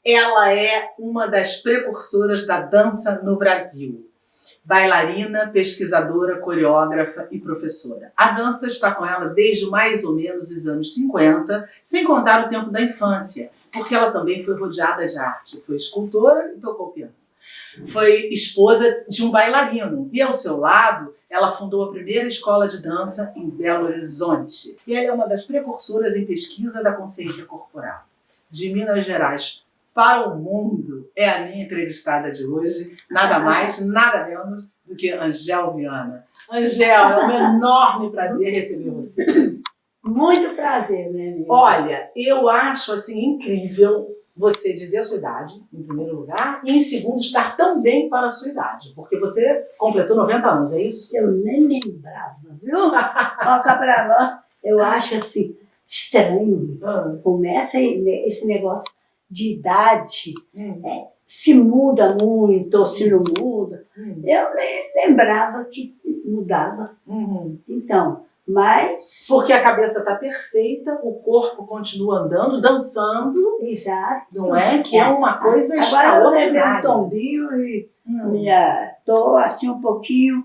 Ela é uma das precursoras da dança no Brasil. Bailarina, pesquisadora, coreógrafa e professora. A dança está com ela desde mais ou menos os anos 50, sem contar o tempo da infância, porque ela também foi rodeada de arte. Foi escultora e tocou piano. Foi esposa de um bailarino e, ao seu lado, ela fundou a primeira escola de dança em Belo Horizonte. E ela é uma das precursoras em pesquisa da consciência corporal. De Minas Gerais para o mundo, é a minha entrevistada de hoje, nada mais, nada menos do que Angel Viana. Angel, é um enorme prazer receber você. Muito prazer, né, amiga? Olha, eu acho assim incrível você dizer a sua idade, em primeiro lugar, e em segundo, estar tão bem para a sua idade, porque você completou 90 anos, é isso? Eu nem lembrava, viu? Toca pra nós, eu acho assim, estranho. Começa esse negócio de idade, se muda muito ou se não muda. Eu nem lembrava que mudava. Então, mas... Porque a cabeça está perfeita, o corpo continua andando, dançando. Exato. Não é? Que é uma coisa extraordinária. Agora eu levei um tombinho e estou assim um pouquinho...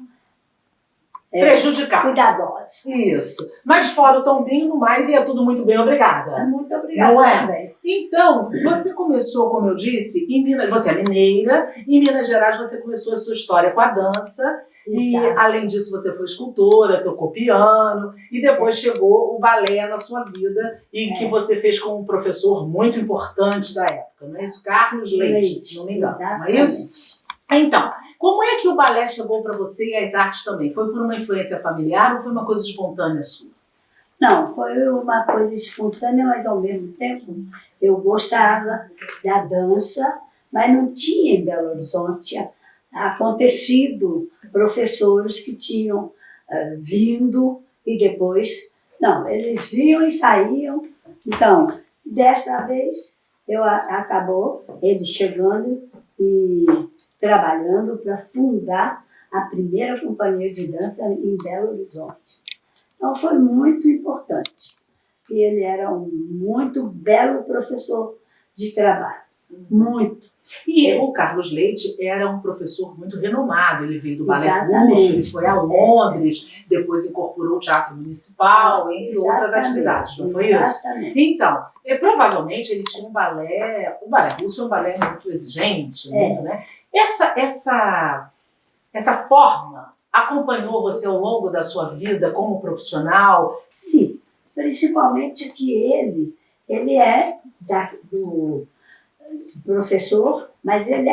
prejudicada. Cuidadosa. Isso. Mas fora o tombinho, no mais, ia tudo muito bem, obrigada. Muito obrigada. Não é? Também. Então, você começou, como eu disse, em Minas, você é mineira, em Minas Gerais você começou a sua história com a dança. E, além disso, você foi escultora, tocou piano, e depois chegou o balé na sua vida, e que você fez com um professor muito importante da época, não é isso? Carlos Leite, se não me engano, não é isso? Então, como é que o balé chegou para você e as artes também? Foi por uma influência familiar ou foi uma coisa espontânea sua? Não, foi uma coisa espontânea, mas ao mesmo tempo eu gostava da dança, mas não tinha em Belo Horizonte, tinha acontecido professores que tinham vindo e depois, não, eles vinham e saíam. Então, dessa vez, acabou ele chegando e trabalhando para fundar a primeira companhia de dança em Belo Horizonte. Então, foi muito importante. E ele era um muito belo professor de trabalho, muito. E o Carlos Leite era um professor muito renomado, ele veio do Balé Russo, ele foi a Londres, depois incorporou o Teatro Municipal, entre outras atividades, não foi isso? Então, provavelmente ele tinha o balé russo é um balé muito exigente, muito, né? Essa forma acompanhou você ao longo da sua vida como profissional? Sim, principalmente que ele é do professor, mas ele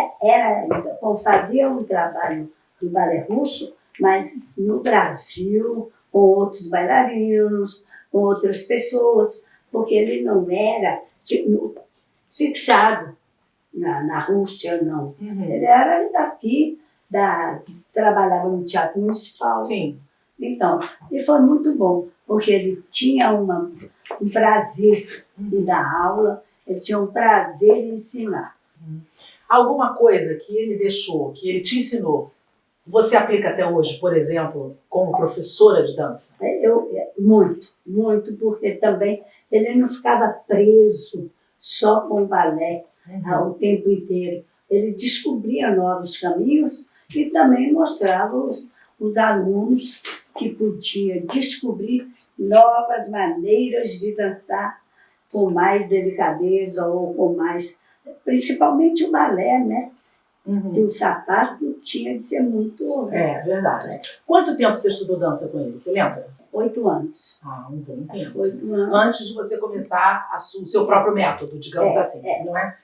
fazia um trabalho do balé russo, mas no Brasil, com outros bailarinos, com outras pessoas, porque ele não era fixado na Rússia, não. Ele era daqui, trabalhava no Teatro Municipal. Sim. Então, e foi muito bom, porque ele tinha um prazer em dar aula, ele tinha um prazer em ensinar. Alguma coisa que ele deixou, que ele te ensinou, você aplica até hoje, por exemplo, como professora de dança? Muito, porque também ele não ficava preso só com o balé o tempo inteiro. Ele descobria novos caminhos e também mostrava os alunos que podiam descobrir novas maneiras de dançar com mais delicadeza ou com mais... Principalmente o balé, né? E o sapato tinha de ser muito... É, verdade. Quanto tempo você estudou dança com ele? Você lembra? 8 anos. Ah, um bom tempo. 8 anos. Antes de você começar o seu próprio método, digamos assim, não é?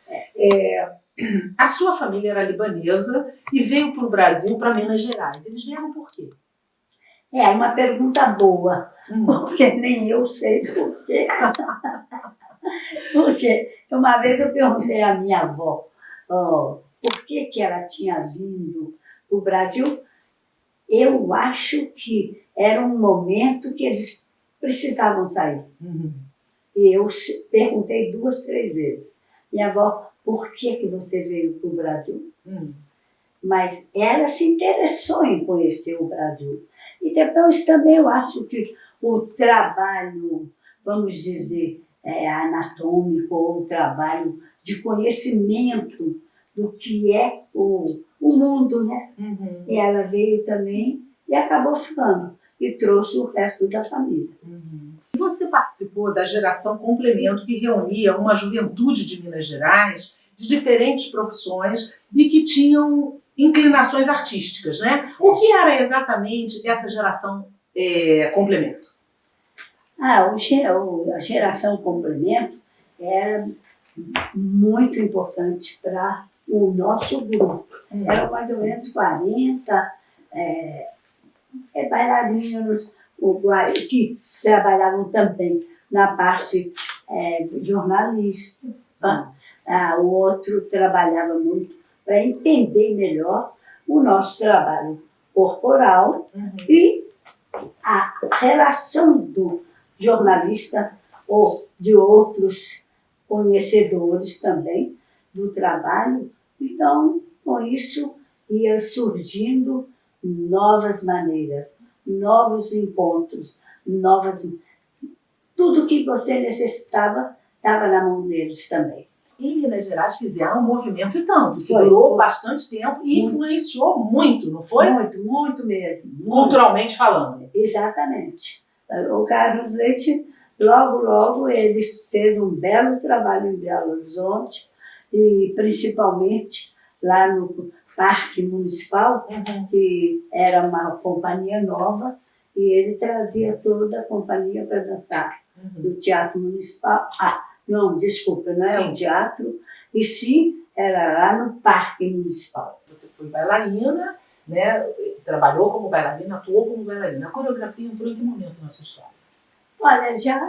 A sua família era libanesa e veio para o Brasil, para Minas Gerais. Eles vieram por quê? É uma pergunta boa, porque nem eu sei por quê. Porque uma vez eu perguntei à minha avó por que ela tinha vindo para o Brasil. Eu acho que era um momento que eles precisavam sair. E eu perguntei 2, 3 vezes. Minha avó, por que você veio para o Brasil? Mas ela se interessou em conhecer o Brasil. E depois também eu acho que o trabalho, vamos dizer, anatômico ou o trabalho de conhecimento do que é o mundo, né? Uhum. E ela veio também e acabou ficando, e trouxe o resto da família. Uhum. Você participou da Geração Complemento, que reunia uma juventude de Minas Gerais, de diferentes profissões e que tinham inclinações artísticas, né? O que era exatamente essa Geração Complemento? A Geração Complemento era muito importante para o nosso grupo. Eram mais ou menos 40 bailarinos que trabalhavam também na parte jornalista. O outro trabalhava muito para entender melhor o nosso trabalho corporal e a relação do jornalista ou de outros conhecedores também do trabalho. Então, com isso, ia surgindo novas maneiras, novos encontros, tudo que você necessitava estava na mão deles também. Em Minas Gerais fizeram um movimento e tanto, que durou bastante tempo e influenciou muito, não foi? Muito mesmo. Culturalmente falando. Exatamente. O Carlos Leite, logo, ele fez um belo trabalho em Belo Horizonte, e principalmente lá no Parque Municipal, que era uma companhia nova, e ele trazia toda a companhia para dançar no Teatro Municipal. Não, desculpa, não é o teatro, e sim, era lá no Parque Municipal. Você foi bailarina, né? Trabalhou como bailarina, atuou como bailarina. A coreografia entrou em que momento na sua história? Olha, já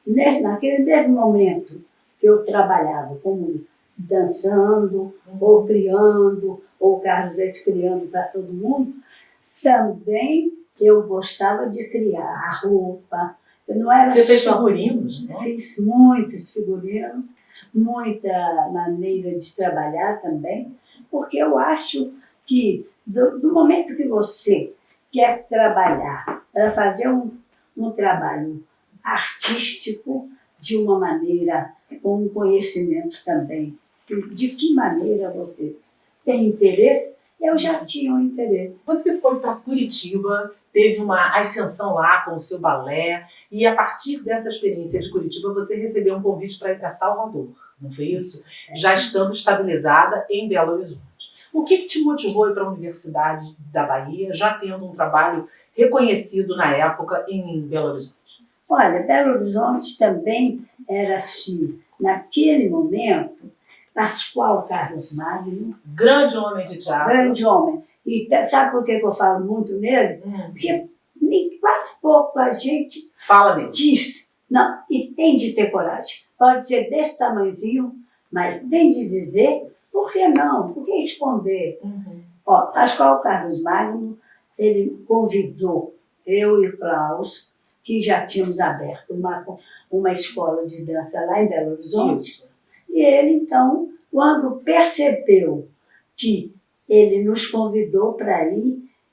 naquele mesmo momento que eu trabalhava como dançando, ou criando, ou Carlos Leite criando para todo mundo, também eu gostava de criar a roupa. Eu não era Você fez figurinos, né? Fiz muitos figurinos, muita maneira de trabalhar também, porque eu acho que do momento que você quer trabalhar para fazer um trabalho artístico de uma maneira, com um conhecimento também, de que maneira você tem interesse, eu já tinha um interesse. Você foi para Curitiba, teve uma ascensão lá com o seu balé, e a partir dessa experiência de Curitiba, você recebeu um convite para ir para Salvador, não foi isso? Já estando estabilizada em Belo Horizonte. O que te motivou a ir para a Universidade da Bahia, já tendo um trabalho reconhecido na época em Belo Horizonte? Olha, Belo Horizonte também era assim, naquele momento, Pascoal Carlos Magno. Grande homem de teatro. Grande homem. E sabe por que eu falo muito nele? Porque quase pouco a gente fala nele. Diz. Não, e tem de ter coragem. Pode ser desse tamanhozinho, mas tem de dizer, por que não? Por que esconder? Pascoal Carlos Magno, ele convidou eu e o Klaus, que já tínhamos aberto uma escola de dança lá em Belo Horizonte. Isso. E ele, então, quando percebeu que ele nos convidou para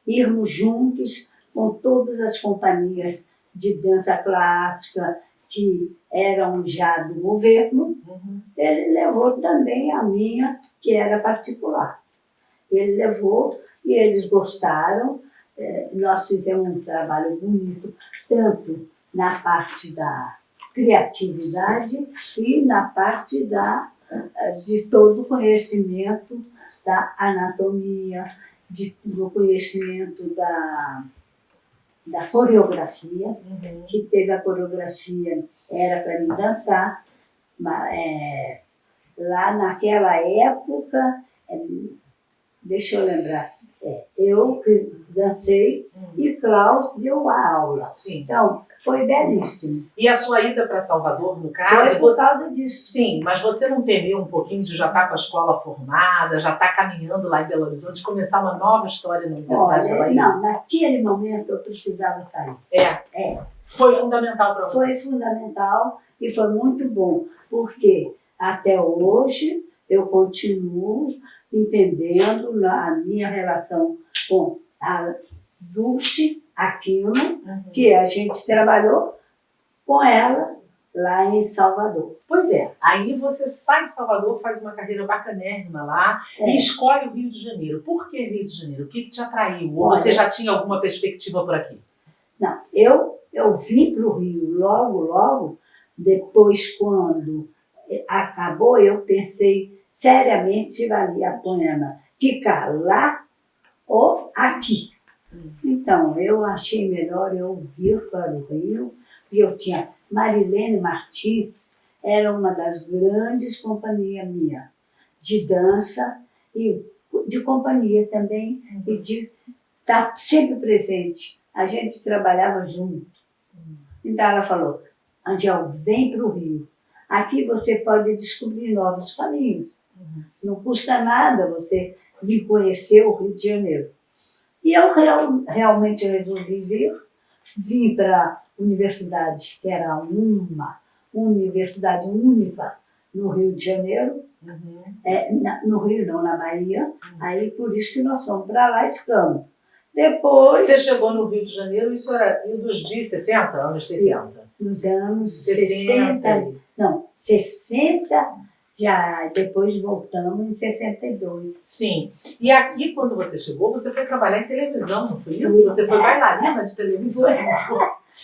irmos juntos com todas as companhias de dança clássica que eram já do governo, ele levou também a minha, que era particular. Ele levou e eles gostaram. Nós fizemos um trabalho bonito, tanto na parte da criatividade e na parte de todo o conhecimento da anatomia, do conhecimento da coreografia, que teve a coreografia, era para mim dançar, mas, lá naquela época, deixa eu lembrar, eu dancei e Klaus deu a aula. Sim. Então, foi belíssimo. E a sua ida para Salvador, no caso? Foi por causa disso. Sim, mas você não temeu um pouquinho de já estar com a escola formada, já estar caminhando lá em Belo Horizonte, começar uma nova história na Universidade da Bahia? Não, naquele momento eu precisava sair. Foi fundamental para você? Foi fundamental e foi muito bom, porque até hoje eu continuo entendendo a minha relação com a Dulce Aquino, que a gente trabalhou com ela lá em Salvador. Pois é, aí você sai de Salvador, faz uma carreira bacanérrima lá e escolhe o Rio de Janeiro. Por que Rio de Janeiro? O que te atraiu? Ou você já tinha alguma perspectiva por aqui? Não, eu vim para o Rio logo, depois quando acabou, eu pensei seriamente se valia a pena ficar lá ou aqui. Então, eu achei melhor eu vir para o Rio, e eu tinha Marilene Martins, era uma das grandes companhias minha, de dança e de companhia também, e de estar sempre presente. A gente trabalhava junto. Então ela falou, Angel, vem para o Rio. Aqui você pode descobrir novos caminhos. Não custa nada você vir conhecer o Rio de Janeiro. E eu realmente resolvi vir. Vim para a universidade, que era uma universidade única no Rio de Janeiro. No Rio não, na Bahia. Aí por isso que nós fomos para lá e ficamos. Depois... Você chegou no Rio de Janeiro, isso era idos de 60, anos 60? Nos anos 60. Não, 60, já depois voltamos em 62. Sim. E aqui, quando você chegou, você foi trabalhar em televisão, não foi isso? Você foi bailarina de televisão.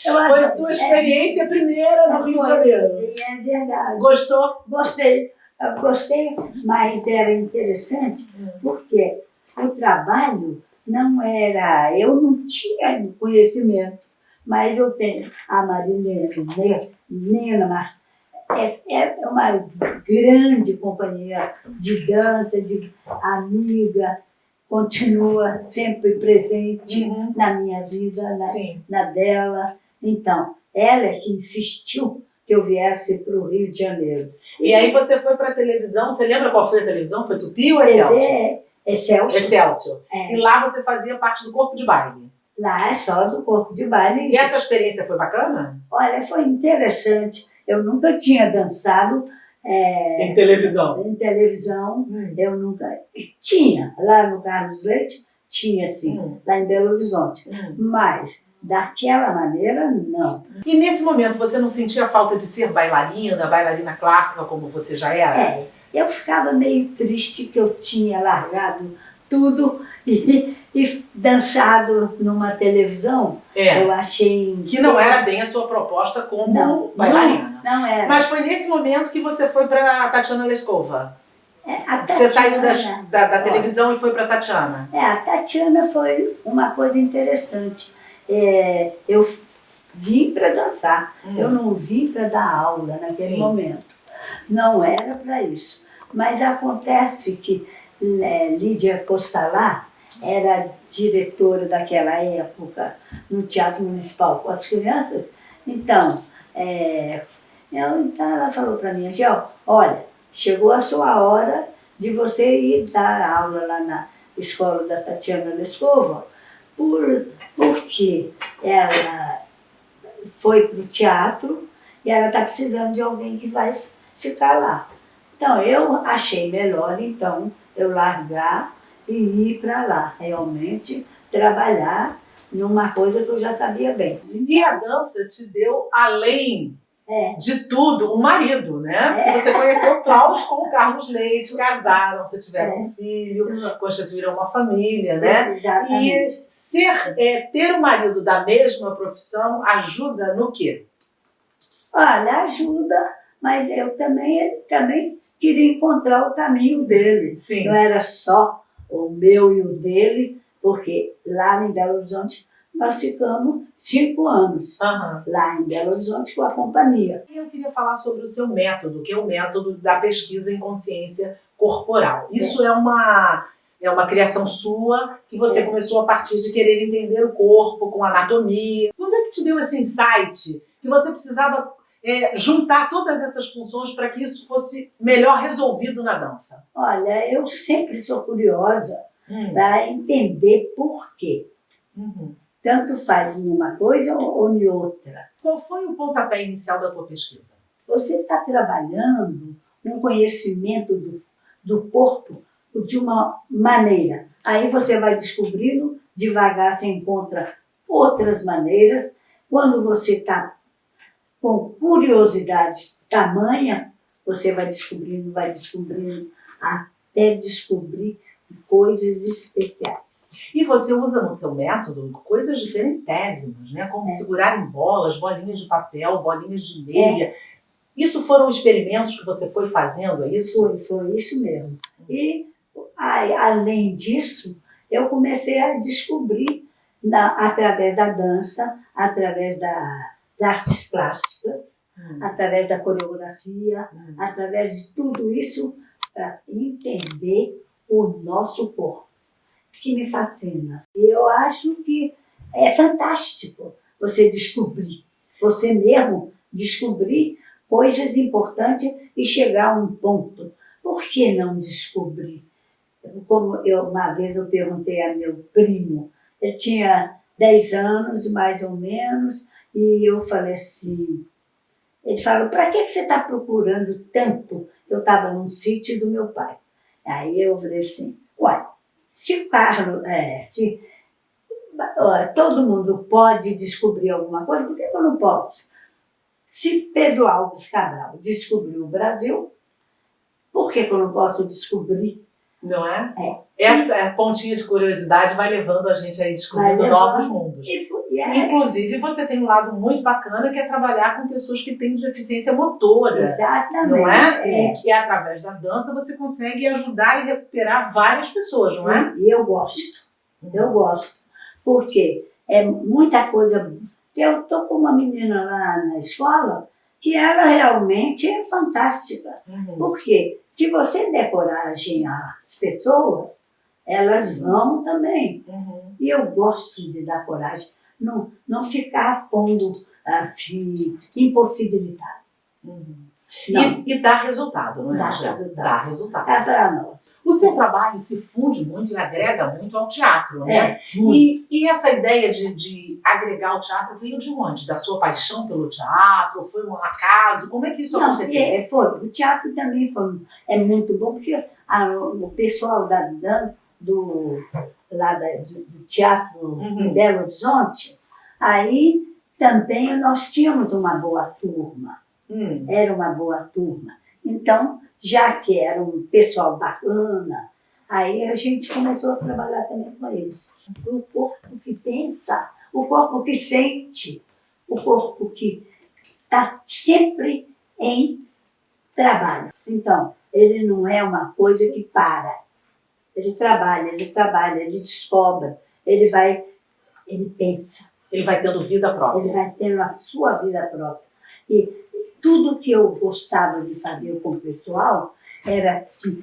Foi sua experiência primeira no Rio de Janeiro. É verdade. Gostou? Gostei. Eu gostei, mas era interessante porque o trabalho não era... Eu não tinha conhecimento, mas eu tenho a Marilene, Nena, é uma grande companhia de dança, de amiga, continua sempre presente na minha vida, na dela. Então, ela é que insistiu que eu viesse para o Rio de Janeiro. E aí você foi para a televisão, você lembra qual foi a televisão? Foi Tupi ou Excelsior? Excelsior. E lá você fazia parte do corpo de baile? Lá é só do corpo de baile. E essa experiência foi bacana? Olha, foi interessante. Eu nunca tinha dançado em televisão. Em televisão, eu nunca... Tinha, lá no Carlos Leite, tinha sim, lá em Belo Horizonte. Mas daquela maneira, não. E nesse momento você não sentia falta de ser bailarina clássica como você já era? Eu ficava meio triste que eu tinha largado tudo e dançado numa televisão. Eu achei... Que não era bem a sua proposta como bailarina. Não era. Mas foi nesse momento que você foi para a Tatiana Lescova. Você saiu da televisão e foi para a Tatiana. A Tatiana foi uma coisa interessante. Eu vim para dançar, eu não vim para dar aula naquele momento. Não era para isso. Mas acontece que Lídia Costalá era diretora daquela época no Teatro Municipal com as crianças. Então, ela falou para mim, Angel, olha, chegou a sua hora de você ir dar aula lá na escola da Tatiana Lescova, porque ela foi para o teatro e ela está precisando de alguém que vai ficar lá. Então, eu achei melhor, então, eu largar e ir para lá, realmente trabalhar numa coisa que eu já sabia bem. E a dança te deu, além de tudo, um marido, né? Você conheceu o Klaus com o Carlos Leite, casaram, você tiveram um filho, constituíram uma família, né? Exatamente. E ter um marido da mesma profissão ajuda no quê? Olha, ajuda, mas ele também queria encontrar o caminho dele. Sim. Não era só o meu e o dele, porque lá em Belo Horizonte nós ficamos 5 anos, lá em Belo Horizonte com a companhia. E eu queria falar sobre o seu método, que é o método da pesquisa em consciência corporal. Isso é uma criação sua, que você começou a partir de querer entender o corpo com anatomia. Quando é que te deu esse insight que você precisava juntar todas essas funções para que isso fosse melhor resolvido na dança? Olha, eu sempre sou curiosa para entender por quê. Tanto faz em uma coisa ou em outra. Qual foi o pontapé inicial da tua pesquisa? Você está trabalhando um conhecimento do corpo de uma maneira. Aí você vai descobrindo, devagar você encontra outras maneiras. Quando você está com curiosidade tamanha, você vai descobrindo, até descobrir coisas especiais. E você usa no seu método coisas diferentésimas, né? Como segurar em bolas, bolinhas de papel, bolinhas de meia. Isso foram experimentos que você foi fazendo, é isso? Foi isso mesmo. E, além disso, eu comecei a descobrir, através da dança, através das artes plásticas, através da coreografia, através de tudo isso, para entender o nosso corpo, que me fascina. E eu acho que é fantástico você descobrir, você mesmo descobrir coisas importantes e chegar a um ponto. Por que não descobrir? Como uma vez eu perguntei a meu primo, ele tinha 10 anos, mais ou menos, e eu falei assim, ele falou, para que você está procurando tanto? Eu estava num sítio do meu pai. Aí eu falei assim, olha, se o Carlos, todo mundo pode descobrir alguma coisa, por que eu não posso? Se Pedro Álvares Cabral descobriu o Brasil, por que eu não posso descobrir? Não é? Essa pontinha de curiosidade vai levando a gente a ir descobrindo novos mundos. Inclusive, você tem um lado muito bacana, que é trabalhar com pessoas que têm deficiência motora. Exatamente. Não é? E que através da dança você consegue ajudar e recuperar várias pessoas, não é? E eu gosto. Eu gosto. Porque é muita coisa. Eu estou com uma menina lá na escola que ela realmente é fantástica. Porque se você der coragem às pessoas, elas vão também. E eu gosto de dar coragem. Não ficar pondo assim, impossibilidade. E dá resultado, não é? Dá resultado. É para nós. O seu trabalho se funde muito e agrega muito ao teatro, né? E essa ideia de agregar o teatro veio de onde? Da sua paixão pelo teatro? Foi um acaso? Como é que isso aconteceu? O teatro também é muito bom, porque o pessoal do teatro em Belo Horizonte, aí também nós tínhamos uma boa turma. Era uma boa turma. Então, já que era um pessoal bacana, aí a gente começou a trabalhar também com eles. O corpo que pensa, o corpo que sente, o corpo que está sempre em trabalho. Então, ele não é uma coisa que para. Ele trabalha, ele descobre, ele pensa. Ele vai tendo vida própria. Ele vai tendo a sua vida própria. E tudo que eu gostava de fazer com o pessoal era assim,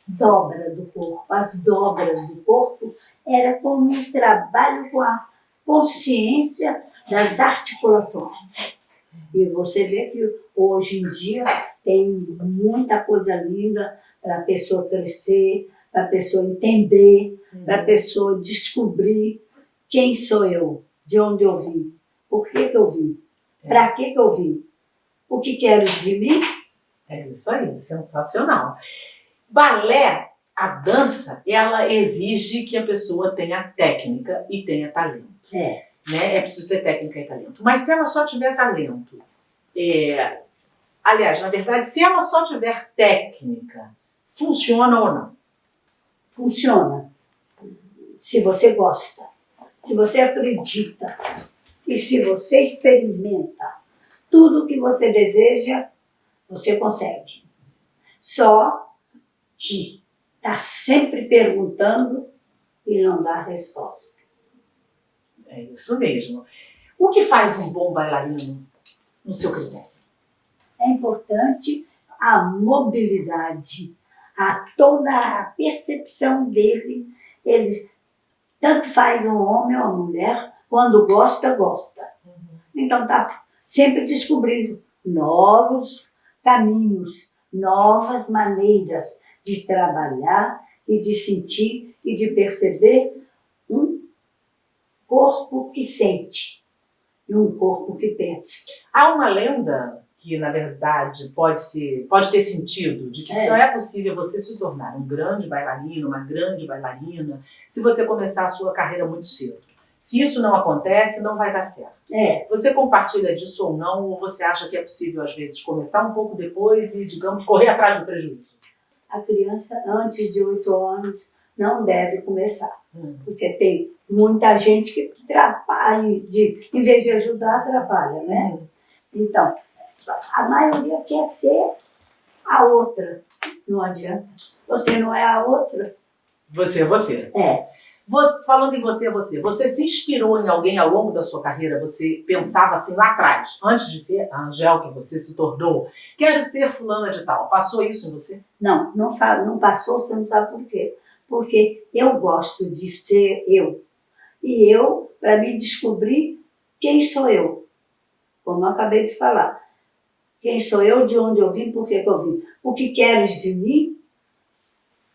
dobra do corpo. As dobras do corpo era como um trabalho com a consciência das articulações. E você vê que hoje em dia tem muita coisa linda para a pessoa crescer, para a pessoa entender, para a pessoa descobrir quem sou eu, de onde eu vim, por que eu vim, para que eu vim, o que queres de mim. É isso aí, sensacional. Balé, a dança, ela exige que a pessoa tenha técnica e tenha talento. Né? É preciso ter técnica e talento. Mas se ela só tiver talento, aliás, na verdade, se ela só tiver técnica, funciona ou não? Funciona. Se você gosta, se você acredita e se você experimenta tudo o que você deseja, você consegue. Só que está sempre perguntando e não dá resposta. É isso mesmo. O que faz um bom bailarino, no seu critério? É importante a mobilidade, toda a percepção dele. Ele tanto faz um homem ou uma mulher, quando gosta, gosta. Então está sempre descobrindo novos caminhos, novas maneiras de trabalhar e de sentir e de perceber um corpo que sente e um corpo que pensa. Há uma lenda que, na verdade, pode ter sentido, de que só é possível você se tornar um grande bailarino, uma grande bailarina, se você começar a sua carreira muito cedo. Se isso não acontece, não vai dar certo. É, Você compartilha disso ou não? Ou você acha que é possível, às vezes, começar um pouco depois e, digamos, correr atrás do prejuízo? a criança antes de 8 anos não deve começar. Porque tem muita gente que atrapalha, em vez de ajudar, atrapalha, né? Então, a maioria quer ser a outra. Não adianta. Você não é a outra. Você é você. É. Falando em você se inspirou em alguém ao longo da sua carreira? Você pensava assim lá atrás, antes de ser a Angel que você se tornou, quero ser fulana de tal. Passou isso em você? Não falo, não passou, você não sabe por quê. Porque eu gosto de ser eu. E eu, para me descobrir quem sou eu. Como eu acabei de falar. Quem sou eu, de onde eu vim, por que eu vim. O que queres de mim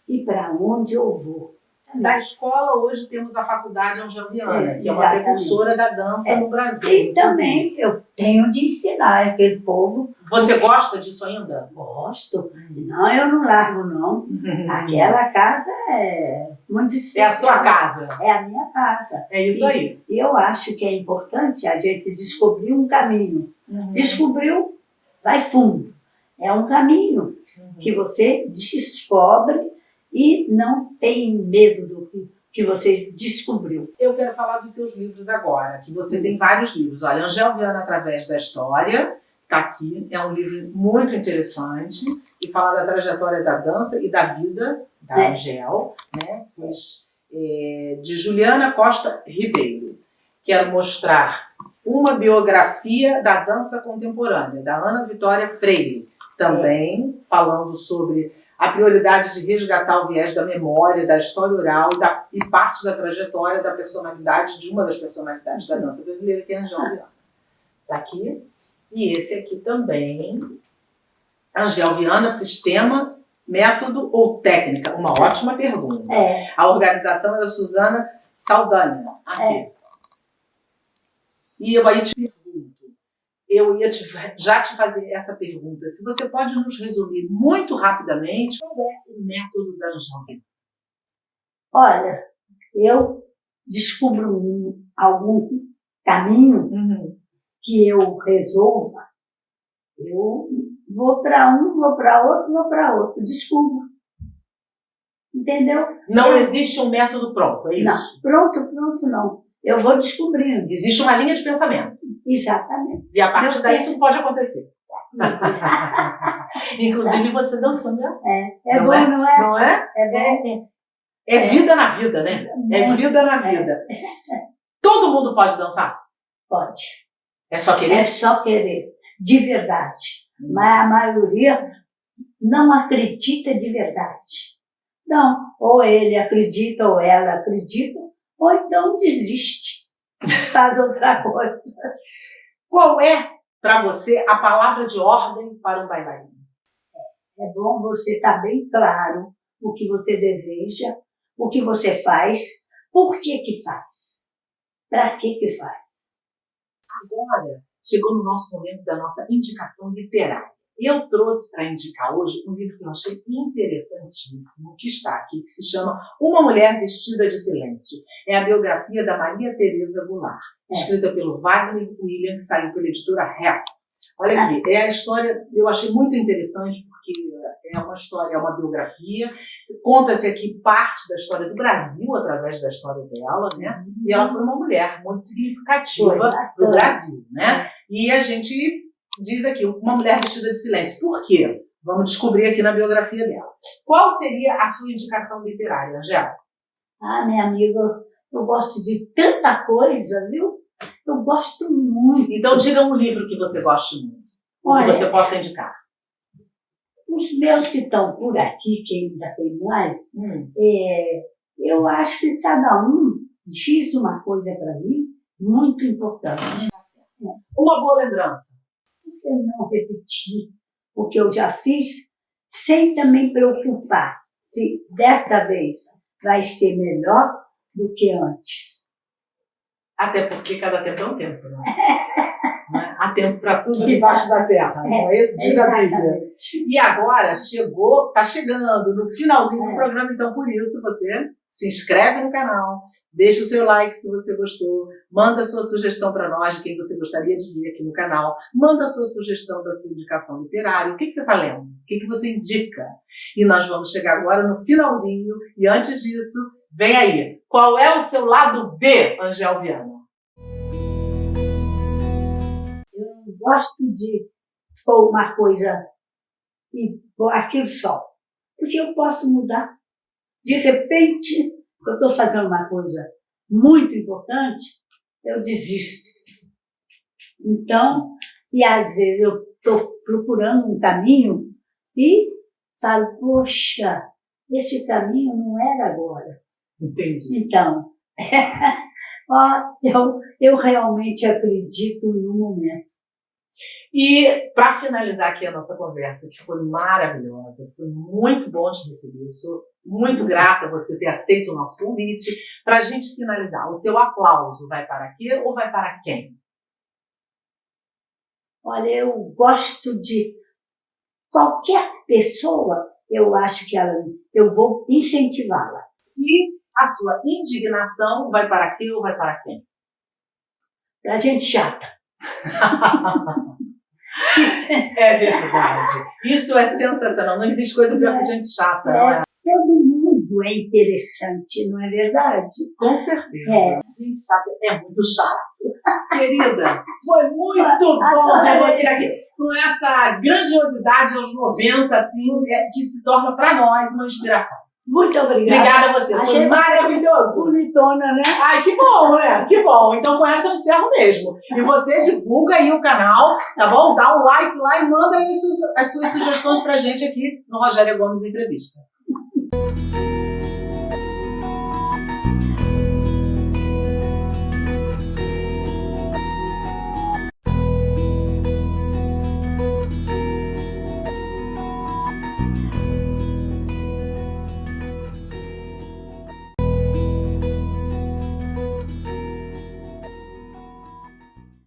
e para onde eu vou. Da escola, hoje temos a Faculdade Angel Viana, que é uma exatamente. precursora da dança no Brasil. E também eu tenho de ensinar aquele povo. Você gosta disso ainda? Gosto. Não, eu não largo, não. Aquela casa é muito É especial. a sua casa. É a minha casa. É isso aí. E eu acho que é importante a gente descobrir um caminho. Descobriu, vai fundo. É um caminho que você descobre e não tem medo do que você descobriu. Eu quero falar dos seus livros agora, que você tem vários livros. Olha, Angel Viana através da história, está aqui, é um livro muito interessante, que fala da trajetória da dança e da vida da Angel, né? De Juliana Costa Ribeiro. Quero mostrar uma biografia da dança contemporânea, da Ana Vitória Freire, também falando sobre a prioridade de resgatar o viés da memória, da história oral e parte da trajetória da personalidade, de uma das personalidades da dança brasileira, que é a Angel Viana. Está aqui. E esse aqui também, Angel Viana, sistema, método ou técnica? Uma ótima pergunta. A organização é da Suzana Saldanha. Aqui. E eu aí te pergunto, eu ia já te fazer essa pergunta. Se você pode nos resumir muito rapidamente qual é o método da Angel Viana? Olha, eu descubro algum caminho que eu resolva, eu vou para um, vou para outro, vou para outro. Descubro. Entendeu? Não existe um método pronto, é isso? Não, pronto não. Eu vou descobrindo. Existe uma linha de pensamento. Exatamente. E a partir daí tudo pode acontecer. Inclusive você dançando assim. É bom, não é? Não é? É bom. É vida na vida, né? É vida na vida. Todo mundo pode dançar? Pode. É só querer? É só querer. De verdade. Mas a maioria não acredita de verdade. Não. Ou ele acredita, ou ela acredita, ou então desiste. Faz outra coisa. Qual é, para você, a palavra de ordem para um bailarino? É bom você estar bem claro o que você deseja, o que você faz, por que faz, para que faz. Agora, chegou no nosso momento da nossa indicação literária. Eu trouxe para indicar hoje um livro que eu achei interessantíssimo, que está aqui, que se chama Uma Mulher Vestida de Silêncio. É a biografia da Maria Tereza Goulart, escrita pelo Wagner William, que saiu pela editora Record. Olha aqui, é a história, eu achei muito interessante, porque é uma história, é uma biografia, conta-se aqui parte da história do Brasil através da história dela, né? E ela foi uma mulher muito significativa do Brasil, né? E a gente diz aqui, uma mulher vestida de silêncio. Por quê? Vamos descobrir aqui na biografia dela. Qual seria a sua indicação literária, Angela? Minha amiga, eu gosto de tanta coisa, viu? Eu gosto muito. Então diga um livro que você goste muito, que você possa indicar. Os meus que estão por aqui, que ainda tem mais, eu acho que cada um diz uma coisa para mim muito importante. Uma boa lembrança. Por que não repetir o que eu já fiz, sem também preocupar se dessa vez vai ser melhor do que antes? Até porque cada tempo é um tempo, né? Há tempo para tudo debaixo da terra. Não é isso? Diz a Bíblia. E agora está chegando no finalzinho do programa, então por isso você se inscreve no canal, deixa o seu like se você gostou, manda a sua sugestão para nós de quem você gostaria de ver aqui no canal, manda a sua sugestão da sua indicação literária, o que você está lendo, o que você indica. E nós vamos chegar agora no finalzinho, e antes disso, vem aí, qual é o seu lado B, Angel Viana? Eu gosto de pôr uma coisa e pôr aquilo só, porque eu posso mudar. De repente, eu estou fazendo uma coisa muito importante, eu desisto. Então, e às vezes eu estou procurando um caminho e falo, poxa, esse caminho não era agora. Entendi. Então, eu realmente acredito no momento. E para finalizar aqui a nossa conversa, que foi maravilhosa, foi muito bom te receber, eu sou muito grata a você ter aceito o nosso convite. Para a gente finalizar, o seu aplauso vai para quê ou vai para quem? Olha, eu gosto de qualquer pessoa, eu acho que eu vou incentivá-la. E a sua indignação vai para quê ou vai para quem? Para gente chata. É verdade. Isso é sensacional. Não existe coisa pior que gente chata, não é? Todo mundo é interessante, não é verdade? Com certeza. Gente chata é muito chato. Querida, foi muito bom ter você aqui. Com essa grandiosidade aos 90, assim, que se torna para nós uma inspiração. Muito obrigada. Obrigada a você. Foi maravilhoso. Bonitona, né? Ai, que bom, né? Que bom. Então com essa eu encerro mesmo. E você divulga aí o canal, tá bom? Dá um like lá e manda aí as suas sugestões pra gente aqui no Rogéria Gomes Entrevista.